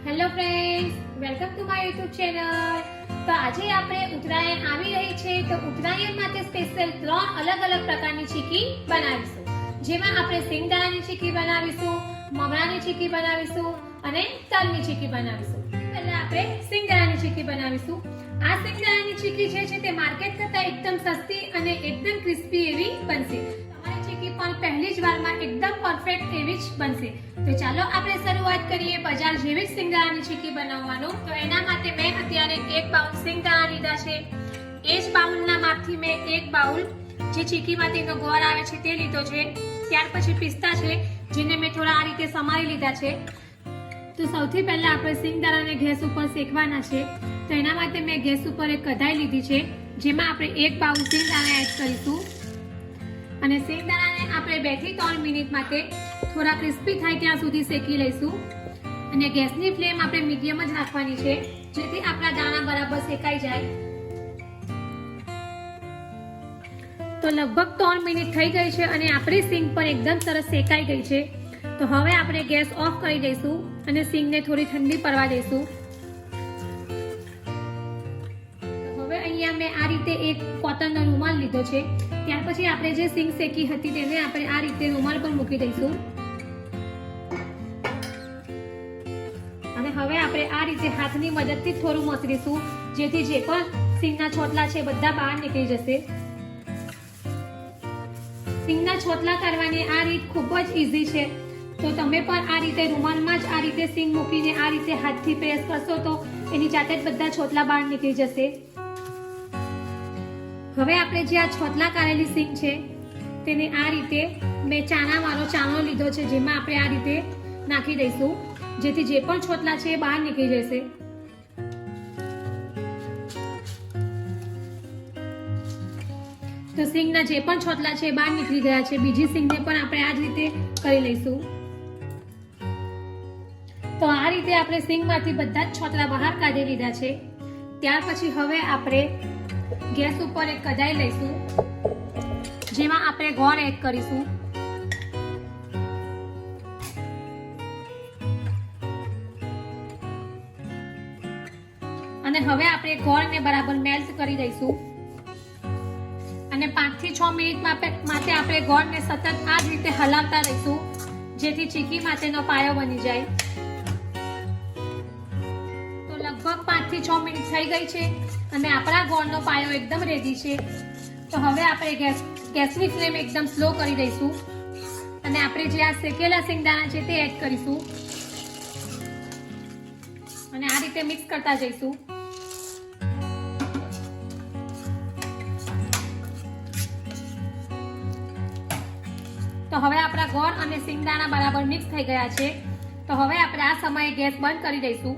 Hello friends, welcome to my YouTube channel. તો આજે આપણે ઉત્તરાયણ આવી રહી છે તો ઉત્તરાયણ માટે સ્પેશિયલ 3 અલગ અલગ પ્રકારની ચીકી બનાવીશું, જેમાં આપણે સિંગદાણાની ચીકી બનાવીશું, મમરાની ચીકી બનાવીશું અને તલની ચીકી બનાવીશું। પહેલા આપણે સિંગદાણાની ચીકી બનાવીશું। આ સિંગદાણાની ચીકી છે તે માર્કેટ કરતાં એકદમ સસ્તી અને એકદમ ક્રિસ્પી એવી બનશે। તમારી ચીકી પણ પહેલી જ વારમાં એકદમ પરફેક્ટ એવી જ બનશે। તો ચાલો આપણે શરૂઆત કરીએ બજાર જેવી સિંગદાણાની ચીકી બનાવવાનું। તો એના માટે મેં અત્યારે 1 બાઉલ સિંગદાણા લીધા છે। એ જ બાઉલના માપથી મેં 1 બાઉલ જે ચીકી માટેનો ગોળ આવે છે તે લીધો છે। ત્યાર પછી પિસ્તા છે, જેને મેં થોડા આ રીતે સમારી લીધા છે। તો સૌથી પહેલા આપણે સિંગદાણાને ગેસ ઉપર શેકવાના છે। તો એના માટે મેં ગેસ ઉપર એક કઢાઈ લીધી છે, જેમાં આપણે 1 બાઉલ સિંગદાણા એડ કરીશું અને સિંગદાણાને આપણે 2 થી 3 મિનિટ માટે થોડા ક્રિસ્પી થાય ત્યાં સુધી શેકી લઈશું। અને ગેસની ફ્લેમ આપણે મીડિયમ જ રાખવાની છે, જેથી આપણા દાણા બરાબર શેકાઈ જાય। તો લગભગ 3 મિનિટ થઈ ગઈ છે અને આપણી સિંગ પણ એકદમ સરસ શેકાઈ ગઈ છે। તો હવે આપણે ગેસ ઓફ કરી દઈશું અને સિંગને થોડી ઠંડી પડવા દઈશું। હવે અહીંયા મેં આ રીતે એક કોટનનો રૂમાલ લીધો છે। ત્યાર પછી આપણે જે સિંગ શેકી હતી તેને આપણે આ રીતે રૂમાલ પર મૂકી દઈશું અને હવે આપણે આ રીતે હાથની મદદથી થોડું મસળીશું, જેથી જે પણ સિંગના છોતલા છે બધા બહાર નીકળી જશે। સિંગના છોતલા કરવાની આ રીત ખૂબ જ ઈઝી છે, તો તમે પણ આ રીતે રૂમાલમાં જ આ રીતે સિંગ મૂકીને આ રીતે હાથથી પ્રેસ કરશો તો એની જાતે જ બધા છોતલા બહાર નીકળી જશે। હવે આપણે જે આ છોતલા કાઢેલી સિંગ છે તેને આ રીતે મેં ચાણાવાળો ચાણો લીધો છે, જેમાં આપણે આ રીતે નાખી દઈશું, જેથી જે પણ છોતલા છે એ બહાર નીકળી જશે। તો સિંગના જે પણ છોતલા છે એ બહાર નીકળી ગયા છે। બીજી સિંગને પણ આપણે આ જ રીતે કરી લઈશું। તો આ રીતે આપણે સિંગમાંથી બધા જ છોતલા બહાર કાઢી લીધા છે। ત્યાર પછી હવે આપણે ગેસ ઉપર એક કઢાઈ લઈશું, જેમાં આપણે ગોળ એડ કરીશું અને હવે આપણે ગોળને બરાબર મેલ્ટ કરી દઈશું અને 5 થી 6 મિનિટ માટે આપણે ગોળને સતત આ જ રીતે હલાવતા રહીશું, જેથી ચીકી માટેનો પાયો બની જાય। તો લગભગ 5 થી 6 મિનિટ થઈ ગઈ છે અને આપણા ગોળનો પાયો એકદમ રેડી છે। તો હવે આપણે ગેસની ફ્લેમ એકદમ સ્લો કરી દઈશું અને આપણે જે આ શેકેલા સિંગદાણા છે તે એડ કરીશું અને આ રીતે મિક્સ કરતા જઈશું। તો હવે આપણા ગોળ અને સિંગદાણા બરાબર મિક્સ થઈ ગયા છે। તો હવે આપણે આ સમયે ગેસ બંધ કરી દઈશું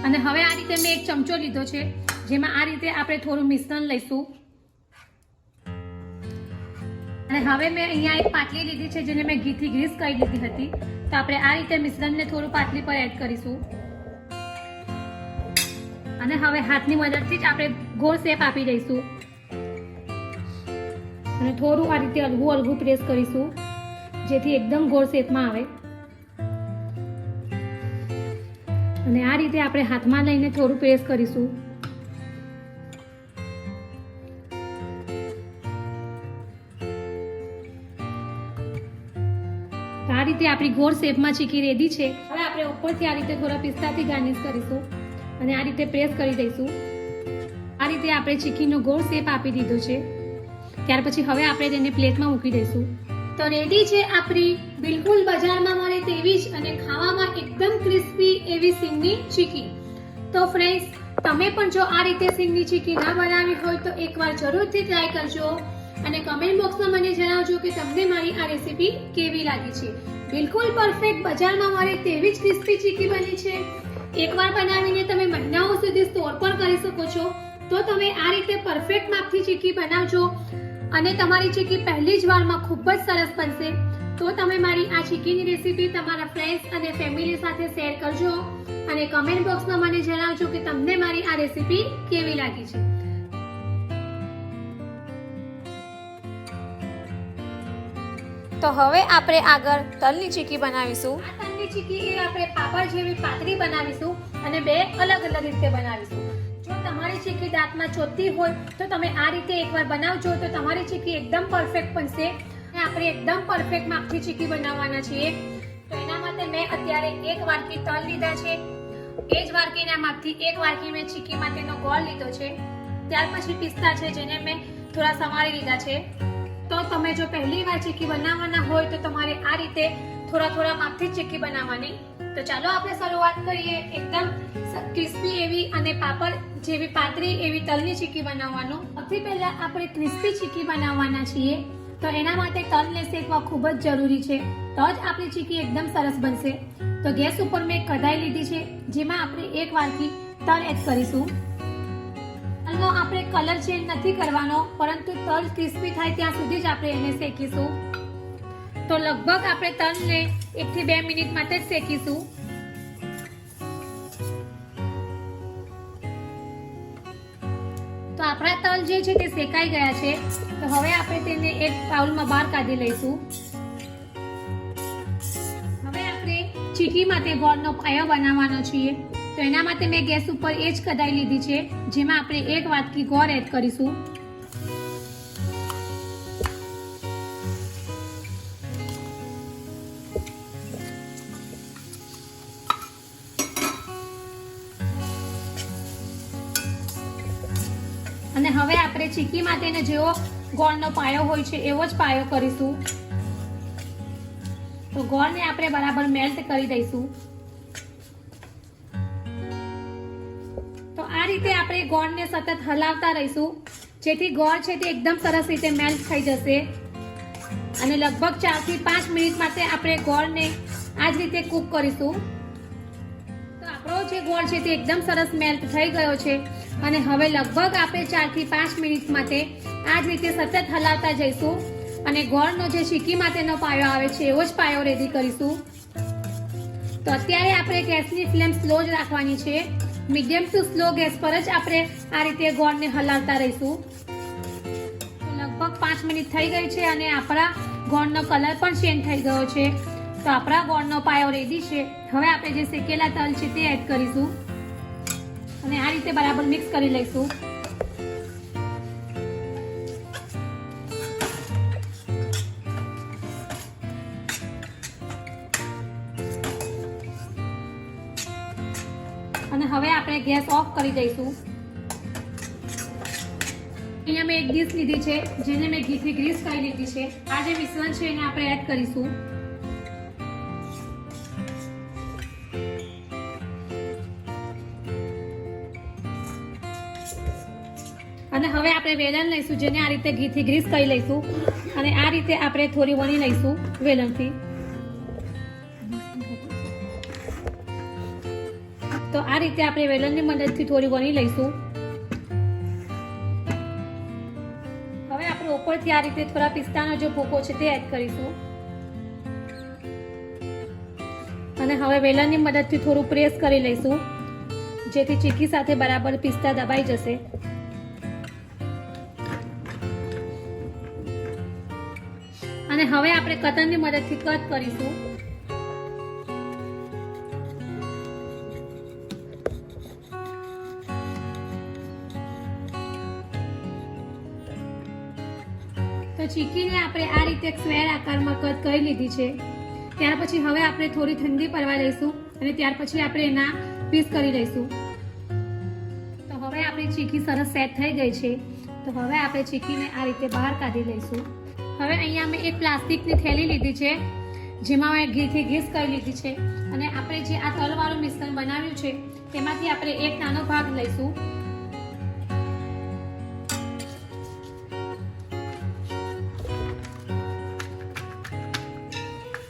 અને હવે આ રીતે મેં એક ચમચો લીધો છે, જેમાં આ રીતે આપણે થોડું મિશ્રણ લઈશું અને હવે મેં અહીંયા એક પાટલી લીધી છે, જેને મેં ઘીથી ગ્રીસ કરી લીધી હતી। તો આપણે આ રીતે મિશ્રણને થોડું પાટલી પર એડ કરીશું અને હવે હાથની મદદથી જ આપણે ગોળ શેપ આપી દઈશું અને થોડું આ રીતે હળવું હળવું પ્રેસ કરીશું, જેથી એકદમ ગોળ શેપમાં આવે અને આ રીતે આપણે હાથમાં લઈને થોડું પ્રેસ કરીશું। આ રીતે આપણી ગોળ શેપમાં ચીકી રેડી છે। હવે આપણે ઉપરથી આ રીતે થોડા પિસ્તાથી ગાર્નિશ કરીશું અને આ રીતે પ્રેસ કરી દઈશું। આ રીતે આપણે ચીકીનો ગોળ શેપ આપી દીધો છે। ત્યાર પછી હવે આપણે તેને પ્લેટમાં મૂકી દઈશું। તો રેડી છે આપણી બિલકુલ બજારમાં મળે તેવી જ અને ખાવામાં એકદમ ક્રિસ્પી એવી સિંગની ચીકી। તો ફ્રેન્ડ્સ, તમે પણ જો આ રીતે સિંગની ચીકી ના બનાવી હોય તો એકવાર જરૂરથી ટ્રાય કરજો અને કમેન્ટ બોક્સમાં મને જણાવજો કે તમને મારી આ રેસીપી કેવી લાગી છે। બિલકુલ પરફેક્ટ બજારમાં મળે તેવી જ ક્રિસ્પી ચીકી બની છે। એકવાર બનાવીને તમે મહિનાઓ સુધી સ્ટોર પણ કરી શકો છો। તો તમે આ રીતે પરફેક્ટ માપથી ચીકી બનાવજો અને તમારી ચીકી પહેલી જ વારમાં ખૂબ જ સરસ બનશે। તો તમે મારી આ ચીકીની રેસીપી તમારા ફ્રેન્ડ્સ અને ફેમિલી સાથે શેર કરજો અને કમેન્ટ બોક્સમાં મને જણાવજો કે તમને મારી આ રેસીપી કેવી લાગી છે। તો હવે આપણે આગળ તલની ચીકી બનાવીશું। તલની ચીકી એ આપણે પાપડ જેવી પાતળી બનાવીશું અને બે અલગ અલગ રીતે બનાવીશું. જો તમારી ચીકી દાંતમાં ચોટતી હોય તો તમે આ રીતે એકવાર બનાવજો તો તમારી ચીકી એકદમ પરફેક્ટ બનશે. અને આપણે એકદમ પરફેક્ટ માપથી ચીકી બનાવવાના છીએ. તો એના માટે મેં અત્યારે 1 વાટકી તલ લીધા છે. એ જ વાટકીના માપથી 1 વાટકી મેં ચીકી માટેનો ગોળ લીધો છે. ત્યાર પછી પિસ્તા છે જેને મેં થોડા સમારી લીધા છે. તો તમે જો પહેલી વાર ચીકી બનાવવાના હોય તો તમારે આ રીતે થોડા માપથી ચીકી બનાવવાની. તો ચાલો આપણે શરૂઆત કરીએ. એકદમ ક્રિસ્પી એવી અને પાપડ જેવી પાતળી એવી તલની ચીકી બનાવવાનું. સૌથી પહેલા આપણે ક્રિસ્પી ચીકી બનાવવાના છીએ. તો એના માટે તલને શેકવા ખૂબ જ જરૂરી છે, તો જ આપણી ચીકી એકદમ સરસ બનશે. તો ગેસ ઉપર મેં કઢાઈ લીધી છે જેમાં આપણે 1 વાટકી તલ એડ કરીશું. તલનો આપણે કલર ચેન્જ નથી કરવાનો, પરંતુ તલ ક્રિસ્પી થાય ત્યાં સુધી જ આપણે એને શેકીશું. તો લગભગ આપણે તલને 1 થી 2 મિનિટ માટે જ શેકીશું. તો આપણા તલ જે છે તે શેકાઈ ગયા છે. તો હવે આપણે તેને એક બાઉલમાં બહાર કાઢી લઈશું. હવે આપણે ચીકી માટે ગોળનો પાયો બનાવવાનો છીએ. તો એના માટે મેં ગેસ ઉપર એ જ કઢાઈ લીધી છે જેમાં આપણે 1 વાટકી ગોળ એડ કરીશું. અને હવે આપણે ચીકી માટેનો જેવો ગોળનો પાયો હોય છે એવો જ પાયો કરીશું. તો ગોળને આપણે બરાબર મેલ્ટ કરી દઈશું. તો આ રીતે આપણે ગોળને સતત હલાવતા રહીશું જેથી ગોળ છે તે એકદમ સરસ રીતે મેલ્ટ થઈ જશે. અને લગભગ 4 થી 5 મિનિટ માટે આપણે ગોળને આ જ રીતે કૂક કરીશું. તો આપણો જે ગોળ છે તે એકદમ સરસ મેલ્ટ થઈ ગયો છે. અને હવે લગભગ આપણે 4 થી 5 મિનિટ માટે આ જ રીતે સતત હલાવતા જઈશું અને ગોળનો જે ચીકી માટેનો પાયો આવે છે એવો જ પાયો રેડી કરીશું. તો અત્યારે આપણે ગેસની ફ્લેમ સ્લો જ રાખવાની છે. મીડિયમ ટુ સ્લો ગેસ પર જ આપણે આ રીતે ગોળને હલાવતા રહીશું. લગભગ 5 મિનિટ થઈ ગઈ છે અને આપણા ગોળનો કલર પણ ચેન્જ થઈ ગયો છે. તો આપણા ગોળનો પાયો રેડી છે. હવે આપણે જે શેકેલા તલ છે તે એડ કરીશું અને આ રીતે બરાબર મિક્સ કરી લઈશું. અને હવે આપણે ગેસ ઓફ કરી દઈશું. અહીંયા મેં એક ડીશ લીધી છે જેને મેં ઘીથી ગ્રીસ કરી લીધી છે. આ જે મિશ્રણ છે એને આપણે એડ કરીશું. અને હવે આપણે વેલણ લઈશું જેને આ રીતે ઘીથી ગ્રીસ કરી લઈશું અને આ રીતે આપણે થોડી વણી લઈશું વેલણથી. તો આ રીતે આપણે વેલણની મદદથી થોડી વણી લઈશું. હવે આપણે ઉપરથી આ રીતે થોડા પિસ્તાનો જે ભૂકો છે તે એડ કરીશું અને હવે વેલણની મદદથી થોડું પ્રેસ કરી લઈશું જેથી ચીકી સાથે બરાબર પિસ્તા દબાઈ જશે. અને હવે આપણે કતરની મદદથી કટ કરીશું. તો ચીકીને આપણે આ રીતે સ્ક્વેર આકારમાં કટ કરી લીધી છે. ત્યાર પછી હવે આપણે થોડી ઠંડી પડવા લઈશું અને ત્યાર પછી આપણે એના પીસ કરી લઈશું. તો હવે આપણી ચીકી સરસ સેટ થઈ ગઈ છે. તો હવે આપણે ચીકીને આ રીતે બહાર કાઢી લઈશું. હવે અહીંયા મેં એક પ્લાસ્ટિકની થેલી લીધી છે જેમાં મેં ઘીથી ગ્રીસ કરી લીધી છે અને આપણે જે આ તલવાળું મિશ્રણ બનાવ્યું છે તેમાંથી આપણે એક નાનો ભાગ લઈશું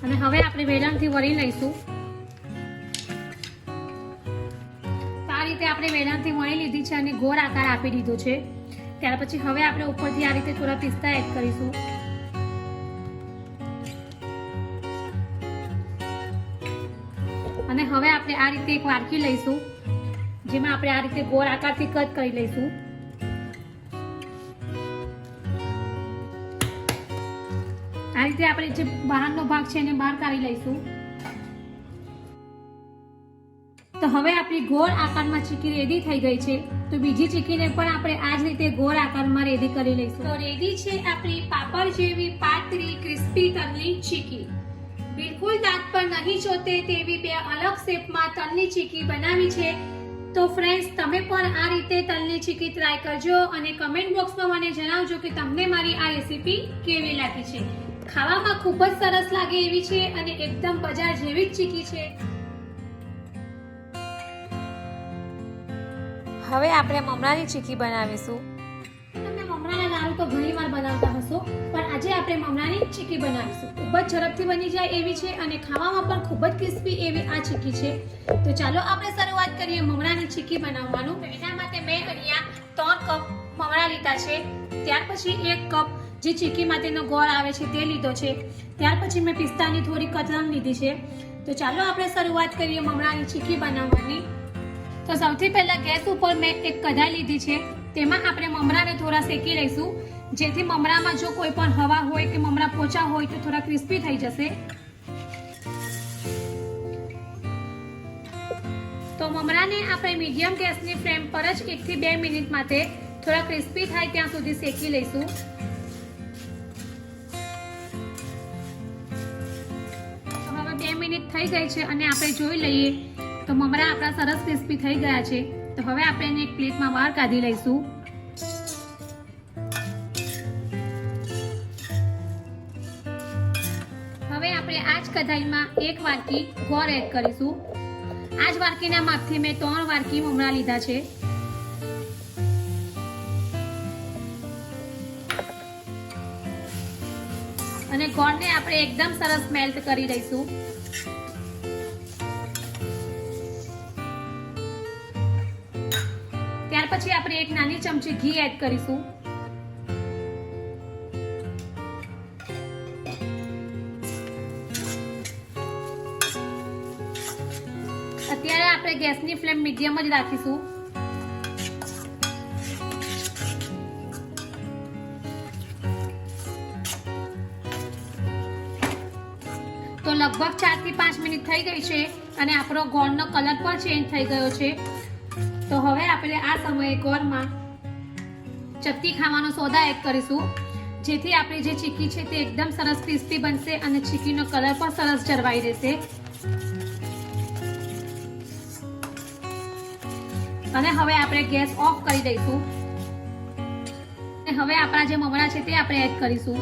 અને હવે આપણે વેલણથી વળી લઈશું. તો આ રીતે આપણે વેલણથી વણી લીધી છે અને ગોળ આકાર આપી દીધો છે. ત્યાર પછી હવે આપણે ઉપરથી આ રીતે થોડા પિસ્તા એડ કરીશું. અને હવે આપણે આ રીતે એક વાડકી લઈશું જેમાં આપણે આ રીતે ગોળ આકારથી કટ કરી લઈશું. આ રીતે આપણે જે બહારનો ભાગ છે એને બહાર કાઢી લઈશું. તો હવે આપણી ગોળ આકારમાં ચીકી રેડી થઈ ગઈ છે. તો બીજી ચીકીને પણ આપણે આ જ રીતે ગોળ આકારમાં રેડી કરી લઈશું. તો રેડી છે આપણી પાપડ જેવી પાતળી ક્રિસ્પી તલની ચીકી. બિલકુલ દાંત પર નહીં ચોતે તેવી બે અલગ શેપમાં તલની ચીકી બનાવી છે. તો ફ્રેન્ડ્સ, તમે પણ આ રીતે તલની ચીકી ટ્રાય કરજો અને કમેન્ટ બોક્સમાં મને જણાવજો કે તમને મારી આ રેસીપી કેવી લાગી છે. ખાવામાં ખૂબ જ સરસ લાગે એવી છે અને એકદમ બજાર જેવી જ ચીકી છે. હવે આપણે મમરાની ચીકી બનાવીશું. તમે મમરાના લાડુ તો ઘણીવાર બનાવતા હશો, પણ આજે આપણે મમરાની ચીકી બનાવીશું. ખૂબ જ ઝડપથી બની જાય એવી છે અને ખાવામાં પણ ખૂબ જ ક્રિસ્પી એવી આ ચીકી છે. તો ચાલો આપણે શરૂઆત કરીએ મમરાની ચીકી બનાવવાનું. એના માટે મેં અહીંયા 3 કપ મમરા લીધા છે. ત્યાર પછી 1 કપ જે ચીકી માટેનો ગોળ આવે છે તે લીધો છે. ત્યાર પછી મેં પિસ્તાની થોડી કતરણ લીધી છે. તો ચાલો આપણે શરૂઆત કરીએ મમરાની ચીકી બનાવવાની. તો સૌથી પહેલા ગેસ ઉપર મેં એક કઢાઈ લીધી છે. તેમાં આપણે મમરાને થોડા શેકી લઈશું, જેથી મમરામાં જો કોઈ પણ હવા હોય કે મમરા પોચા હોય તો થોડા ક્રિસ્પી થઈ જશે. તો મમરાને આપણે મીડિયમ ગેસની ફ્લેમ પર જ 1 થી 2 મિનિટ માટે થોડા ક્રિસ્પી થાય ત્યાં સુધી શેકી લઈશું. હવે 2 મિનિટ થઈ ગઈ છે અને આપણે જોઈ લઈએ તો મમરા આપણા સરસ ક્રિસ્પી થઈ ગયા છે. તો હવે આપણે એને એક પ્લેટમાં બહાર કાઢી લઈશું. હવે આપણે આ જ કઢાઈમાં 1 વાટકી ગોળ એડ કરીશું. આ જ વાટકીના માપથી મેં 3 વાટકી મમરા લીધા છે. અને ગોળને આપણે એકદમ સરસ મેલ્ટ કરી લઈશું. ત્યાર પછી આપણે 1 નાની ચમચી ઘી એડ કરીશું. અત્યારે આપણે ગેસની ફ્લેમ મીડિયમ જ રાખીશું. તો લગભગ 4 થી 5 મિનિટ થઈ ગઈ છે અને આપણો ગોળનો કલર પણ ચેન્જ થઈ ગયો છે. તો હવે આપણે આ સમયે ગોળમાં ચપટી ખાવાનો સોદા એડ કરીશું, જેથી આપણી જે ચીકી છે તે એકદમ સરસ ક્રિસ્પી બનશે અને ચીકીનો કલર પણ સરસ જળવાઈ રહેશે. અને હવે આપણે ગેસ ઓફ કરી દઈશું. અને હવે આપણા જે મમરા છે તે આપણે એડ કરીશું.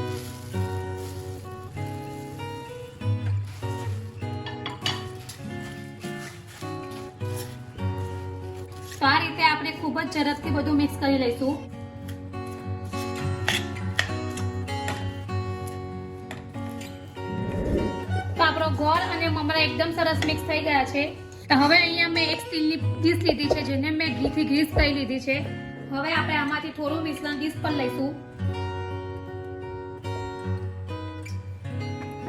તો આ રીતે આપણે ખૂબ જ ઝડપથી બધું મિક્સ કરી લઈશું. તો આપણો ગોળ અને મમરા એકદમ સરસ મિક્સ થઈ ગયા છે. તો હવે અહીંયા મેં એક સ્ટીલની ડીશ લીધી છે, જેને મેં ઘીથી ગ્રીસ કરી લીધી છે. હવે આપણે આમાંથી થોડું મિશ્રણ ડીશ પર લઈશું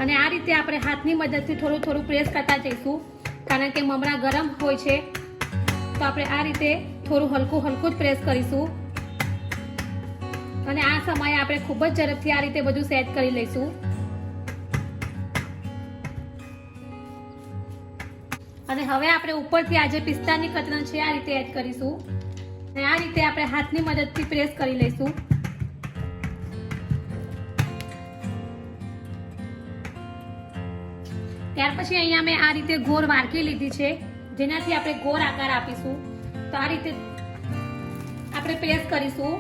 અને આ રીતે આપણે હાથની મદદથી થોડું થોડું પ્રેસ કરતા જઈશું, કારણ કે મમરા ગરમ હોય છે. તો આપણે આ રીતે થોડું હલકું હલકું જ પ્રેસ કરીશું અને આ સમયે આપણે ખૂબ જ ઝડપથી આ રીતે બધું સેટ કરી લઈશું. અને હવે આપણે ઉપરથી આ જે પિસ્તાની કતરણ છે આ રીતે એડ કરીશું અને આ રીતે આપણે હાથની મદદથી પ્રેસ કરી લઈશું. ત્યાર પછી અહીંયા મેં આ રીતે ગોળ વાડકી લીધી છે, જેનાથી આપણે ગોળ આકાર આપીશું. તો આ રીતે આપણે પ્રેસ કરીશું.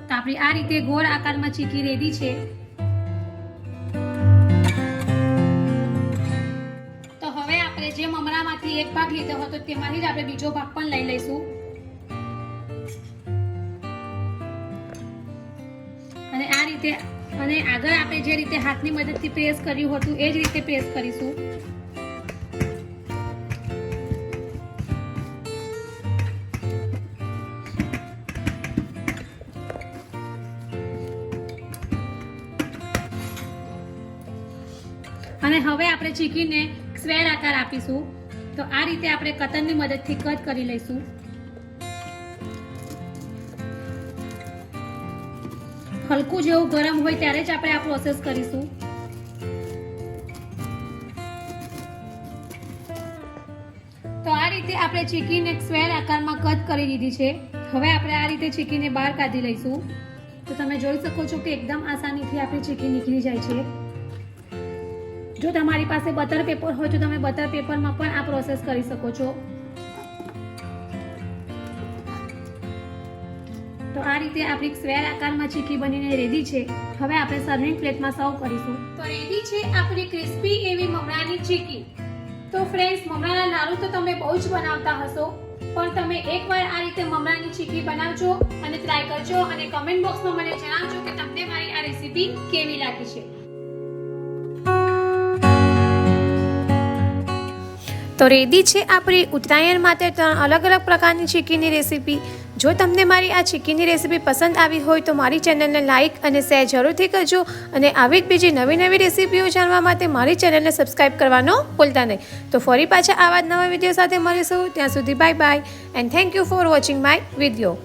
તો આપણી આ રીતે ગોળ આકારમાં ચીકી રેડી છે. તો હવે આપણે જે મમરામાંથી એક ભાગ લીધો હતો તેમાંથી જ આપણે બીજો ભાગ પણ લઈ લઈશું અને આ રીતે અને આગળ આપણે જે રીતે હાથની મદદથી પ્રેસ કર્યું હતું એ જ રીતે પ્રેસ કરીશું. અને હવે આપણે ચીકીને સ્ક્વેર આકાર આપીશું. તો આ રીતે આપણે કતરની મદદથી કટ કરી લઈશું. હલકું જેવું ગરમ હોય ત્યારે જ આપણે આ પ્રોસેસ કરીશું. રીતે આપણે ચીકીને સ્ક્વેર આકારમાં કટ કરી દીધી છે. હવે આપણે આ રીતે ચીકીને બહાર કાઢી લઈશું. તો તમે જોઈ શકો છો કે એકદમ આસાનીથી આપણી ચીકી નીકળી જાય છે. જો તમારી પાસે બટર પેપર હોય તો તમે બટર પેપરમાં પણ આ પ્રોસેસ કરી શકો છો. તો આ રીતે આપણી સ્ક્વેર આકારમાં ચીકી બનીને રેડી છે. હવે આપણે સર્વિંગ પ્લેટમાં સર્વ કરીશું. તો રેડી છે આપણી ક્રિસ્પી એવી મમરાની ચીકી. તો ફ્રેન્ડ્સ, મમરાના લાડુ તો તમે બહુ જ બનાવતા હશો, પણ તમે એકવાર આ રીતે મમરાની ચીકી બનાવજો અને ટ્રાય કરજો અને કમેન્ટ બોક્સમાં મને જણાવજો કે તમને મારી આ રેસીપી કેવી લાગી છે. તો રેડી છે આપણી ઉત્તરાયણ માટે 3 અલગ અલગ પ્રકારની ચીકીની રેસીપી. જો તમને મારી આ ચીકીની રેસીપી પસંદ આવી હોય તો મારી ચેનલને લાઇક અને શેર જરૂરથી કરજો અને આવી જ બીજી નવી નવી રેસીપીઓ જાણવા માટે મારી ચેનલને સબસ્ક્રાઇબ કરવાનો ભૂલતા નહીં. તો ફરી પાછા આવા જ નવા વિડીયો સાથે મળીશું. ત્યાં સુધી bye bye and thank you for watching my video.